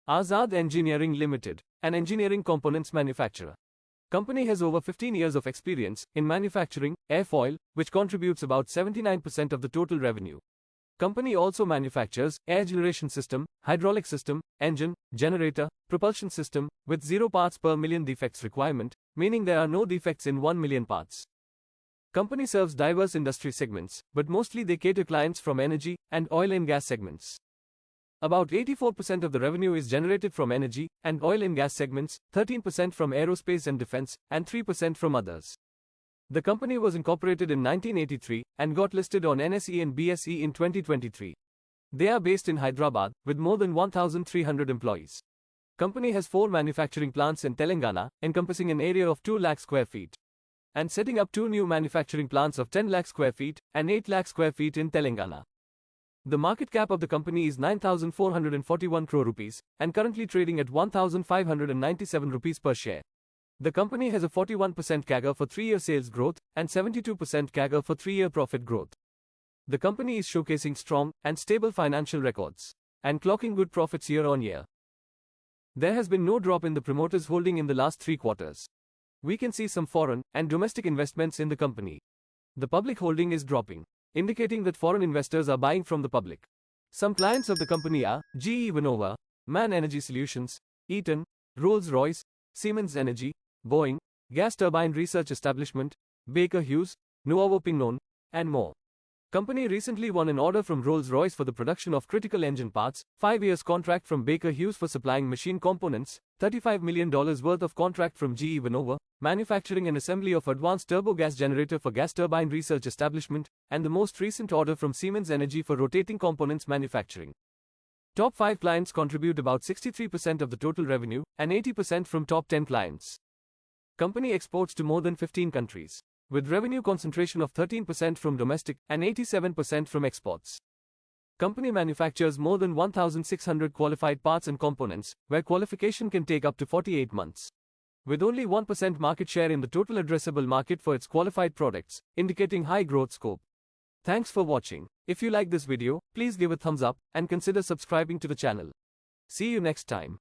Azad Engineering Ltd, an engineering components manufacturer. Company has over 15 years of experience in manufacturing airfoil, which contributes about 79% of the total revenue. Company also manufactures air generation system, hydraulic system, engine, generator, propulsion system, with 0 parts per million defects requirement, meaning there are no defects in 1 million parts. Company serves diverse industry segments, but mostly they cater clients from energy and oil and gas segments. About 84% of the revenue is generated from energy and oil and gas segments, 13% from aerospace and defense, and 3% from others. The company was incorporated in 1983 and got listed on NSE and BSE in 2023. They are based in Hyderabad, with more than 1,300 employees. Company has 4 manufacturing plants in Telangana, encompassing an area of 2 lakh square feet, and setting up 2 new manufacturing plants of 10 lakh square feet and 8 lakh square feet in Telangana. The market cap of the company is 9,441 crore rupees and currently trading at 1,597 rupees per share. The company has a 41% CAGR for 3-year sales growth and 72% CAGR for 3-year profit growth. The company is showcasing strong and stable financial records and clocking good profits year on year. There has been no drop in the promoters' holding in the last 3 quarters. We can see some foreign and domestic investments in the company. The public holding is dropping, indicating that foreign investors are buying from the public. Some clients of the company are GE Vernova, MAN Energy Solutions, Eaton, Rolls-Royce, Siemens Energy, Boeing, Gas Turbine Research Establishment, Baker Hughes, Nuovo Pignon, and more. Company recently won an order from Rolls-Royce for the production of critical engine parts, 5 years contract from Baker Hughes for supplying machine components, $35 million worth of contract from GE Vernova, manufacturing and assembly of advanced turbo gas generator for Gas Turbine Research Establishment, and the most recent order from Siemens Energy for rotating components manufacturing. Top 5 clients contribute about 63% of the total revenue, and 80% from top 10 clients. Company exports to more than 15 countries, with revenue concentration of 13% from domestic and 87% from exports. Company manufactures more than 1,600 qualified parts and components, where qualification can take up to 48 months. With only 1% market share in the total addressable market for its qualified products, indicating high growth scope. Thanks for watching. If you like this video, please give a thumbs up and consider subscribing to the channel. See you next time.